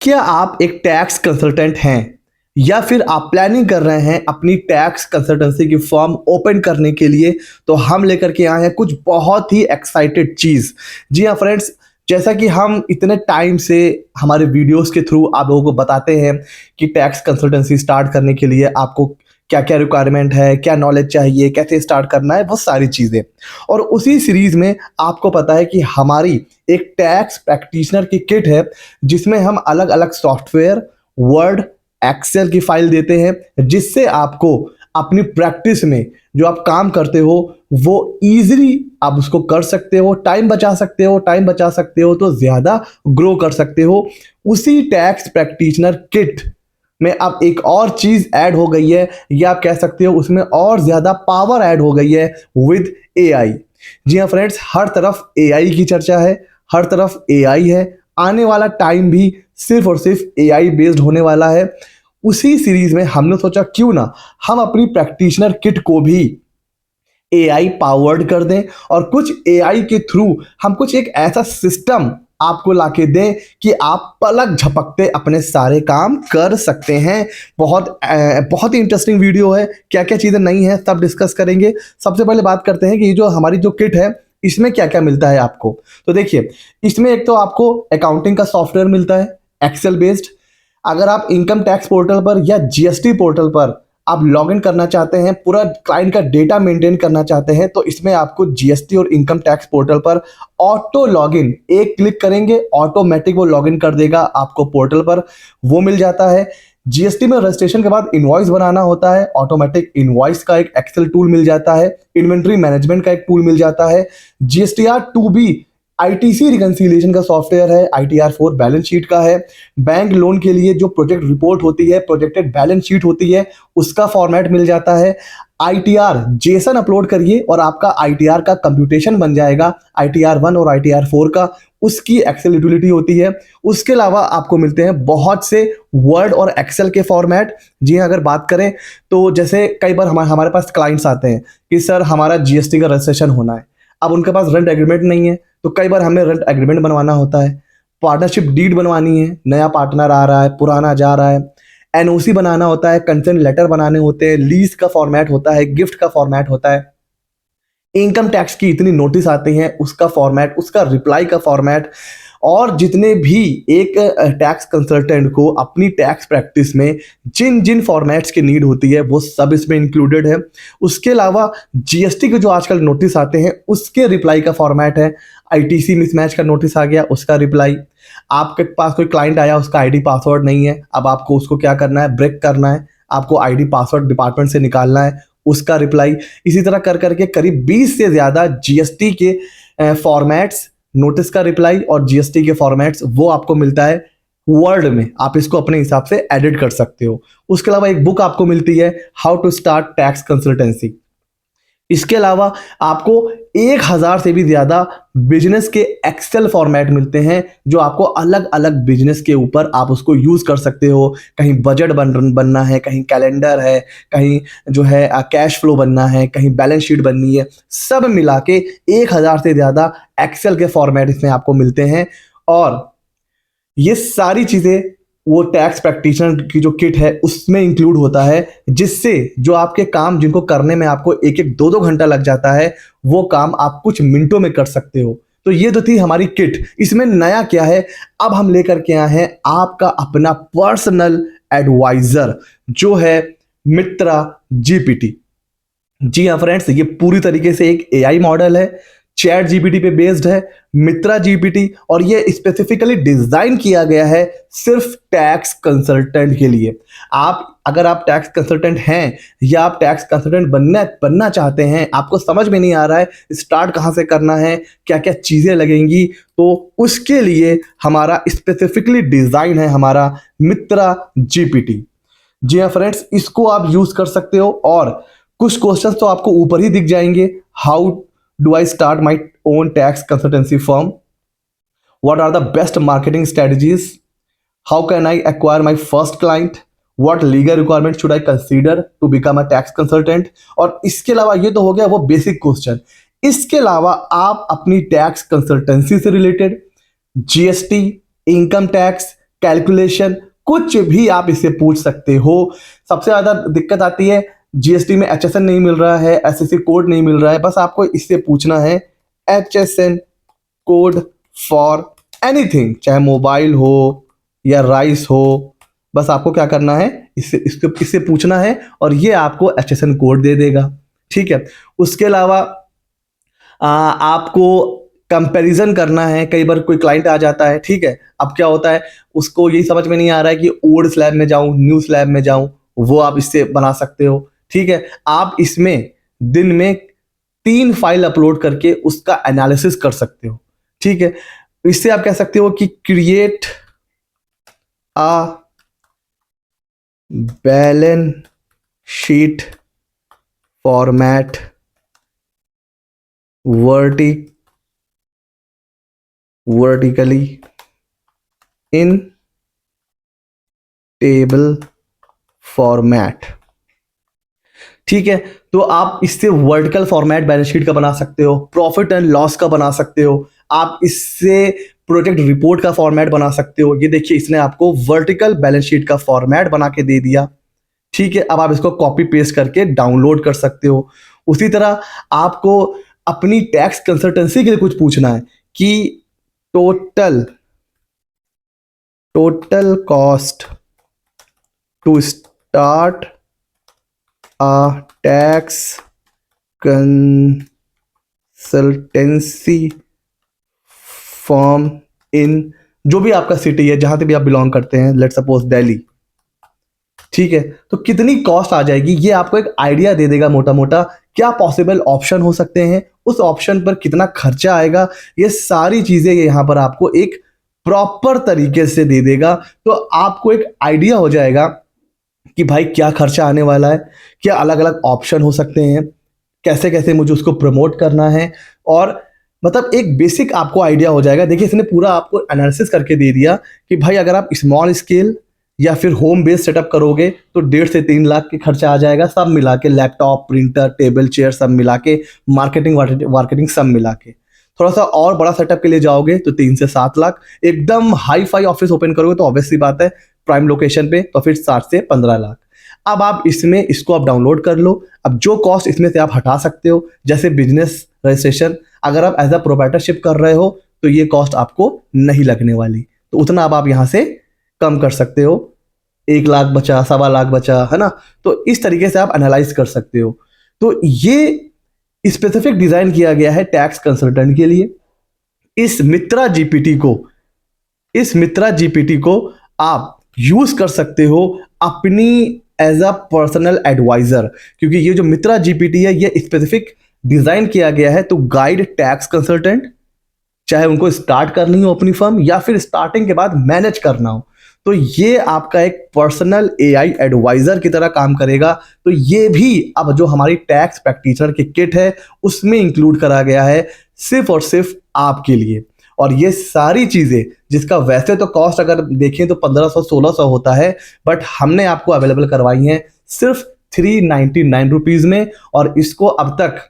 क्या आप एक टैक्स कंसल्टेंट हैं या फिर आप प्लानिंग कर रहे हैं अपनी टैक्स कंसल्टेंसी की फर्म ओपन करने के लिए? तो हम लेकर के आए हैं कुछ बहुत ही एक्साइटेड चीज़। जी हाँ फ्रेंड्स, जैसा कि हम इतने टाइम से हमारे वीडियोस के थ्रू आप लोगों को बताते हैं कि टैक्स कंसल्टेंसी स्टार्ट करने के लिए आपको क्या-क्या रिक्वायरमेंट है, क्या नॉलेज चाहिए, कैसे स्टार्ट करना है, वो सारी चीज़ें। और उसी सीरीज़ में आपको पता है कि हमारी एक टैक्स प्रैक्टिशनर की किट है, जिसमें हम अलग-अलग सॉफ्टवेयर, वर्ड, एक्सेल की फाइल देते हैं, जिससे आपको अपनी प्रैक्टिस में जो आप काम करते हो, वो ईज़िली आप उसको कर सकते हो, टाइम बचा सकते हो, टाइम बचा सकते हो तो ज़्यादा ग्रो कर सकते हो। उसी टैक्स प्रैक्टिशनर किट में अब एक और चीज़ ऐड हो गई है, या आप कह सकते हो उसमें और ज़्यादा पावर ऐड हो गई है विद एआई। जी हाँ फ्रेंड्स, हर तरफ एआई की चर्चा है, हर तरफ एआई है। आने वाला टाइम भी सिर्फ और सिर्फ एआई बेस्ड होने वाला है। उसी सीरीज में हमने सोचा क्यों ना हम अपनी प्रैक्टिशनर किट को भी एआई पावर्ड कर दें, और कुछ एआई के थ्रू हम कुछ एक ऐसा सिस्टम आपको लाके दें कि आप पलक झपकते अपने सारे काम कर सकते हैं। बहुत ही इंटरेस्टिंग वीडियो है, क्या क्या चीज़ें नई हैं सब डिस्कस करेंगे। सबसे पहले बात करते हैं कि ये जो हमारी जो किट है, इसमें क्या क्या मिलता है आपको। तो देखिए, इसमें एक तो आपको अकाउंटिंग का सॉफ्टवेयर मिलता है एक्सेल बेस्ड। अगर आप इनकम टैक्स पोर्टल पर या जीएसटी पोर्टल पर आप लॉगिन करना चाहते हैं, पूरा क्लाइंट का डेटा मेंटेन करना चाहते हैं, तो इसमें आपको जीएसटी और इनकम टैक्स पोर्टल पर ऑटो लॉगिन, एक क्लिक करेंगे ऑटोमेटिक वो लॉगिन कर देगा आपको पोर्टल पर, वो मिल जाता है। जीएसटी में रजिस्ट्रेशन के बाद इनवॉइस बनाना होता है, ऑटोमेटिक इनवॉइस का एक एक्सेल टूल मिल जाता है। इन्वेंट्री मैनेजमेंट का एक टूल मिल जाता है। जीएसटीआर 2B आईटीसी रिकंसिलिएशन का सॉफ्टवेयर है, ITR4 बैलेंस शीट का है। बैंक लोन के लिए जो प्रोजेक्ट रिपोर्ट होती है, प्रोजेक्टेड बैलेंस शीट होती है, उसका फॉर्मेट मिल जाता है। आईटीआर जेसन अपलोड करिए और आपका आईटीआर का कंप्यूटेशन बन जाएगा, ITR1 और ITR4 का, उसकी एक्सेल यूटिलिटी होती है। उसके अलावा आपको मिलते हैं बहुत से वर्ड और एक्सेल के फॉर्मेट। जी हाँ, अगर बात करें तो जैसे कई बार हमारे पास क्लाइंट्स आते हैं कि सर हमारा जीएसटी का रजिस्ट्रेशन होना है, अब उनके पास रेंट एग्रीमेंट नहीं है, तो कई बार हमें रेंट एग्रीमेंट बनवाना होता है, पार्टनरशिप डीड बनवानी है, नया पार्टनर आ रहा है, पुराना जा रहा है, एनओसी बनाना होता है, कंसेंट लेटर बनाने होते हैं, लीज का फॉर्मेट होता है, गिफ्ट का फॉर्मेट होता है, इनकम टैक्स की इतनी नोटिस आती हैं उसका फॉर्मेट, उसका रिप्लाई का फॉर्मेट, और जितने भी एक टैक्स कंसल्टेंट को अपनी टैक्स प्रैक्टिस में जिन जिन फॉर्मेट्स की नीड होती है वो सब इसमें इंक्लूडेड है। उसके अलावा जीएसटी के जो आजकल नोटिस आते हैं उसके रिप्लाई का फॉर्मेट है। आईटीसी मिसमैच का नोटिस आ गया, उसका रिप्लाई। आपके पास कोई क्लाइंट आया, उसका आईडी पासवर्ड नहीं है, अब आपको उसको क्या करना है, ब्रेक करना है, आपको आईडी पासवर्ड डिपार्टमेंट से निकालना है, उसका रिप्लाई। इसी तरह कर करके करीब 20 से ज़्यादा जीएसटी के फॉर्मेट्स, नोटिस का रिप्लाई और जीएसटी के फॉर्मेट्स, वो आपको मिलता है वर्ड में। आप इसको अपने हिसाब से एडिट कर सकते हो। उसके अलावा एक बुक आपको मिलती है, how to start tax consultancy. इसके अलावा आपको 1000 से भी ज़्यादा बिजनेस के एक्सेल फॉर्मेट मिलते हैं, जो आपको अलग अलग बिजनेस के ऊपर आप उसको यूज़ कर सकते हो। कहीं बजट बनना है, कहीं कैलेंडर है, कहीं जो है कैश फ्लो बनना है, कहीं बैलेंस शीट बननी है, सब मिला के 1000 से ज़्यादा एक्सेल के फॉर्मेट इसमें आपको मिलते हैं। और ये सारी चीज़ें वो टैक्स प्रैक्टिशनर की जो किट है उसमें इंक्लूड होता है, जिससे जो आपके काम जिनको करने में आपको 1-1 2-2 घंटा लग जाता है, वो काम आप कुछ मिनटों में कर सकते हो। तो ये तो थी हमारी किट। इसमें नया क्या है, अब हम लेकर के आए हैं आपका अपना पर्सनल एडवाइजर, जो है मित्रा जीपीटी। जी हाँ फ्रेंड्स, ये पूरी तरीके से एक एआई मॉडल है, चैट जीपीटी पे बेस्ड है, मित्रा जीपीटी, और ये स्पेसिफिकली डिजाइन किया गया है सिर्फ टैक्स कंसल्टेंट के लिए। अगर आप टैक्स कंसल्टेंट हैं या आप टैक्स कंसल्टेंट बनना चाहते हैं, आपको समझ में नहीं आ रहा है स्टार्ट कहाँ से करना है, क्या क्या चीज़ें लगेंगी, तो उसके लिए हमारा स्पेसिफिकली डिज़ाइन है हमारा मित्रा जीपीटी। जी हाँ फ्रेंड्स, इसको आप यूज़ कर सकते हो। और कुछ क्वेश्चंस तो आपको ऊपर ही दिख जाएंगे। How do I start my own tax consultancy firm? What are the best marketing strategies? How can I acquire my first client? What legal requirements should I consider to become a tax consultant? और इसके अलावा ये तो हो गया वो basic question. इसके अलावा आप अपनी टैक्स कंसल्टेंसी से related GST, income tax, calculation, कुछ भी आप इससे पूछ सकते हो। सबसे ज़्यादा दिक्कत आती है जीएसटी में HSN नहीं मिल रहा है, SSC कोड नहीं मिल रहा है, बस आपको इससे पूछना है HSN कोड फॉर एनीथिंग, चाहे मोबाइल हो या राइस हो, बस आपको क्या करना है, इससे पूछना है और ये आपको HSN कोड दे देगा। ठीक है, उसके अलावा आपको कंपैरिजन करना है। कई बार कोई क्लाइंट आ जाता है, ठीक है, अब क्या होता है, उसको यही समझ में नहीं आ रहा है कि ओल्ड स्लैब में जाऊं न्यू स्लैब में जाऊं, वो आप इससे बना सकते हो। ठीक है, आप इसमें दिन में 3 फाइल अपलोड करके उसका एनालिसिस कर सकते हो। ठीक है, इससे आप कह सकते हो कि create a balance sheet format vertically in table format. ठीक है, तो आप इससे वर्टिकल फॉर्मेट बैलेंस शीट का बना सकते हो, प्रॉफिट एंड लॉस का बना सकते हो, आप इससे प्रोजेक्ट रिपोर्ट का फॉर्मेट बना सकते हो। ये देखिए, इसने आपको वर्टिकल बैलेंस शीट का फॉर्मेट बना के दे दिया। ठीक है, अब आप इसको कॉपी पेस्ट करके डाउनलोड कर सकते हो। उसी तरह आपको अपनी टैक्स कंसल्टेंसी के लिए कुछ पूछना है कि total cost to start a tax consultancy firm in, जो भी आपका सिटी है, जहां से भी आप बिलोंग करते हैं, लेट्स सपोज दिल्ली। ठीक है, तो कितनी कॉस्ट आ जाएगी, ये आपको एक आइडिया दे देगा मोटा मोटा। क्या पॉसिबल ऑप्शन हो सकते हैं, उस ऑप्शन पर कितना खर्चा आएगा, ये सारी चीजें यहाँ पर आपको एक प्रॉपर तरीके से दे देगा। तो आपको एक आइडिया हो जाएगा कि भाई क्या खर्चा आने वाला है, क्या अलग अलग ऑप्शन हो सकते हैं, कैसे कैसे मुझे उसको प्रमोट करना है, और मतलब एक बेसिक आपको आइडिया हो जाएगा। देखिए, इसने पूरा आपको एनालिसिस करके दे दिया कि भाई अगर आप स्मॉल स्केल या फिर होम बेस्ड सेटअप करोगे तो 1.5 से 3 लाख के खर्चा आ जाएगा, सब मिला के, लैपटॉप, प्रिंटर, टेबल, चेयर सब मिला के, मार्केटिंग सब मिला के। थोड़ा सा और बड़ा सेटअप के लिए जाओगे तो 3 से 7 लाख, एकदम हाई फाई ऑफिस ओपन करोगे तो ऑब्वियसली बात है प्राइम लोकेशन पे तो फिर 60 से 15 लाख। अब आप इसको आप डाउनलोड कर लो। अब जो कॉस्ट इसमें से आप हटा सकते हो, जैसे बिजनेस रजिस्ट्रेशन, अगर आप एज अ प्रोप्राइटरशिप कर रहे हो तो ये कॉस्ट आपको नहीं लगने वाली, तो उतना अब आप यहाँ से कम कर सकते हो। 1 लाख बचा, 1.25 लाख बचा, है ना। तो इस तरीके से आप एनालाइज कर सकते हो। तो ये स्पेसिफिक डिजाइन किया गया है टैक्स कंसल्टेंट के लिए। इस मित्रा जीपीटी को आप यूज कर सकते हो अपनी एज अ पर्सनल एडवाइजर, क्योंकि ये जो मित्रा जीपीटी है ये स्पेसिफिक डिजाइन किया गया है टू गाइड टैक्स कंसल्टेंट, चाहे उनको स्टार्ट करनी हो अपनी फर्म या फिर स्टार्टिंग के बाद मैनेज करना हो, तो ये आपका एक पर्सनल एआई एडवाइजर की तरह काम करेगा। तो ये भी अब जो हमारी टैक्स प्रैक्टिशनर की किट है उसमें इंक्लूड करा गया है सिर्फ और सिर्फ आपके लिए। और ये सारी चीजें, जिसका वैसे तो कॉस्ट अगर देखें तो 1500-1600 होता है, बट हमने आपको अवेलेबल करवाई है सिर्फ 399 रुपीज में, और इसको अब तक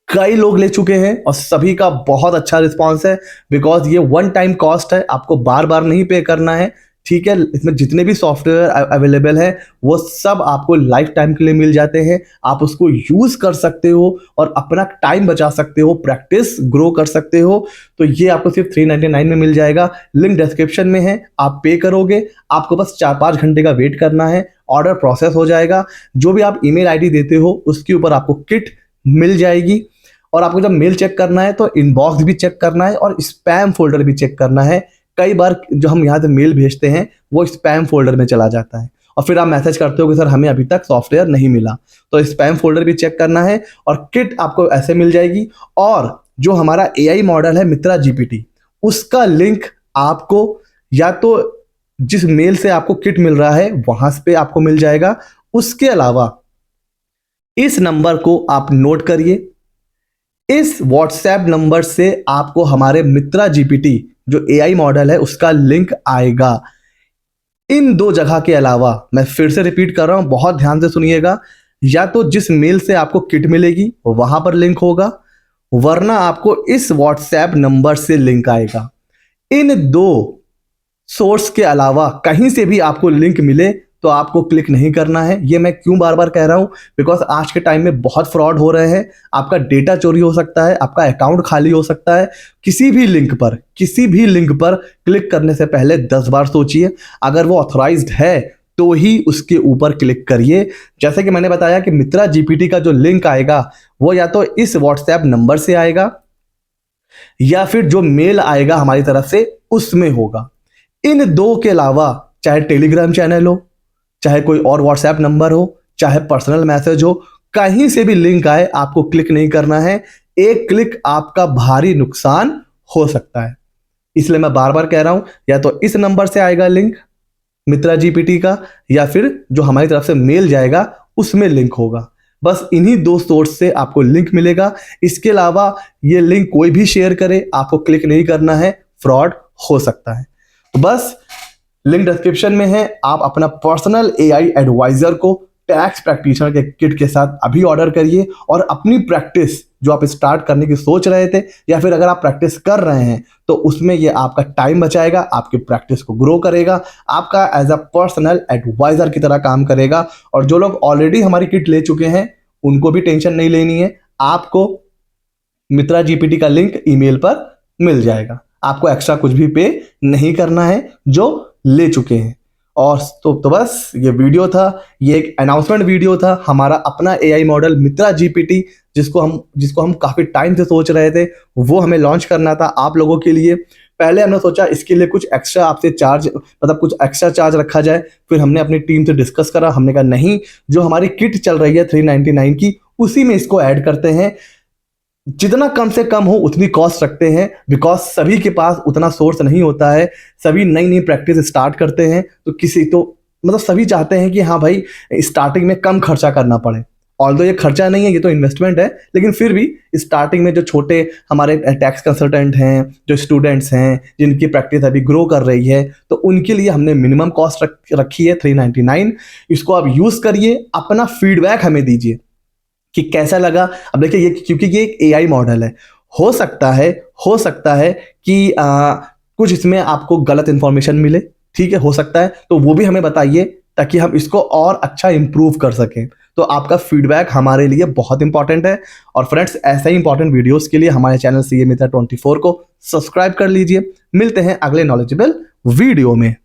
कई लोग ले चुके हैं और सभी का बहुत अच्छा रिस्पांस है। बिकॉज ये वन टाइम कॉस्ट है, आपको बार बार नहीं पे करना है। ठीक है, इसमें जितने भी सॉफ्टवेयर अवेलेबल है वो सब आपको लाइफ टाइम के लिए मिल जाते हैं। आप उसको यूज कर सकते हो और अपना टाइम बचा सकते हो, प्रैक्टिस ग्रो कर सकते हो। तो ये आपको सिर्फ 399 में मिल जाएगा। लिंक डिस्क्रिप्शन में है, आप पे करोगे, आपको बस 4-5 घंटे का वेट करना है, ऑर्डर प्रोसेस हो जाएगा। जो भी आप ईमेल आईडी देते हो उसके ऊपर आपको किट मिल जाएगी। और आपको जब मेल चेक करना है तो इनबॉक्स भी चेक करना है और स्पैम फोल्डर भी चेक करना है। कई बार जो हम यहाँ से मेल भेजते हैं वो स्पैम फोल्डर में चला जाता है और फिर आप मैसेज करते हो कि सर हमें अभी तक सॉफ्टवेयर नहीं मिला, तो स्पैम फोल्डर भी चेक करना है। और किट आपको ऐसे मिल जाएगी। और जो हमारा एआई मॉडल है मित्रा जीपीटी, उसका लिंक आपको या तो जिस मेल से आपको किट मिल रहा है वहां पे आपको मिल जाएगा। उसके अलावा इस नंबर को आप नोट करिए, इस व्हाट्सएप नंबर से आपको हमारे मित्रा जीपीटी जो एआई मॉडल है उसका लिंक आएगा। इन 2 जगह के अलावा मैं फिर से रिपीट कर रहा हूं, बहुत ध्यान से सुनिएगा, या तो जिस मेल से आपको किट मिलेगी वहां पर लिंक होगा, वरना आपको इस व्हाट्सएप नंबर से लिंक आएगा। इन 2 सोर्स के अलावा कहीं से भी आपको लिंक मिले तो आपको क्लिक नहीं करना है। ये मैं क्यों बार बार कह रहा हूँ, बिकॉज आज के टाइम में बहुत फ्रॉड हो रहे हैं। आपका डेटा चोरी हो सकता है, आपका अकाउंट खाली हो सकता है। किसी भी लिंक पर क्लिक करने से पहले 10 बार सोचिए। अगर वो ऑथराइज्ड है तो ही उसके ऊपर क्लिक करिए। जैसे कि मैंने बताया कि मित्रा जीपीटी का जो लिंक आएगा वो या तो इस व्हाट्सएप नंबर से आएगा या फिर जो मेल आएगा हमारी तरफ से उसमें होगा। इन दो के अलावा चाहे टेलीग्राम चैनल हो, चाहे कोई और व्हाट्सएप नंबर हो, चाहे पर्सनल मैसेज हो, कहीं से भी लिंक आए आपको क्लिक नहीं करना है। एक क्लिक आपका भारी नुकसान हो सकता है। इसलिए मैं बार बार कह रहा हूं, या तो इस नंबर से आएगा लिंक मित्रा जीपीटी का, या फिर जो हमारी तरफ से मेल जाएगा उसमें लिंक होगा। बस इन्हीं दो सोर्स से आपको लिंक मिलेगा। इसके अलावा ये लिंक कोई भी शेयर करे आपको क्लिक नहीं करना है, फ्रॉड हो सकता है। तो बस लिंक डिस्क्रिप्शन में है। आप अपना पर्सनल एआई एडवाइजर को टैक्स प्रैक्टिशनर के किट के साथ अभी ऑर्डर करिए और अपनी प्रैक्टिस जो आप स्टार्ट करने की सोच रहे थे या फिर अगर आप प्रैक्टिस कर रहे हैं तो उसमें ये आपका टाइम बचाएगा, आपकी प्रैक्टिस को ग्रो करेगा, आपका एज अ पर्सनल एडवाइजर की तरह काम करेगा। और जो लोग ऑलरेडी हमारी किट ले चुके हैं उनको भी टेंशन नहीं लेनी है। आपको मित्रा जीपीटी का लिंक ईमेल पर मिल जाएगा, आपको एक्स्ट्रा कुछ भी पे नहीं करना है जो ले चुके हैं। और तो बस ये वीडियो था, ये एक अनाउंसमेंट वीडियो था। हमारा अपना एआई मॉडल मित्रा जीपीटी जिसको हम काफ़ी टाइम से सोच रहे थे, वो हमें लॉन्च करना था आप लोगों के लिए। पहले हमने सोचा इसके लिए कुछ एक्स्ट्रा आपसे चार्ज, मतलब कुछ एक्स्ट्रा चार्ज रखा जाए। फिर हमने अपनी टीम से डिस्कस करा, हमने कहा नहीं, जो हमारी किट चल रही है 399 की उसी में इसको ऐड करते हैं। जितना कम से कम हो उतनी कॉस्ट रखते हैं, बिकॉज सभी के पास उतना सोर्स नहीं होता है। सभी नई नई प्रैक्टिस स्टार्ट करते हैं तो मतलब सभी चाहते हैं कि हाँ भाई स्टार्टिंग में कम खर्चा करना पड़े। ऑल्दो ये खर्चा नहीं है, ये तो इन्वेस्टमेंट है, लेकिन फिर भी स्टार्टिंग में जो छोटे हमारे टैक्स कंसल्टेंट हैं, जो स्टूडेंट्स हैं जिनकी प्रैक्टिस अभी ग्रो कर रही है, तो उनके लिए हमने मिनिमम कॉस्ट रखी है 399। इसको आप यूज़ करिए, अपना फीडबैक हमें दीजिए कि कैसा लगा। अब देखिए, ये क्योंकि ये एक एआई मॉडल है, हो सकता है कि कुछ इसमें आपको गलत इंफॉर्मेशन मिले, ठीक है, हो सकता है, तो वो भी हमें बताइए ताकि हम इसको और अच्छा इंप्रूव कर सकें। तो आपका फीडबैक हमारे लिए बहुत इंपॉर्टेंट है। और फ्रेंड्स, ऐसे ही इंपॉर्टेंट वीडियोस के लिए हमारे चैनल सीए मित्रा 24 को सब्सक्राइब कर लीजिए। मिलते हैं अगले नॉलेजेबल वीडियो में।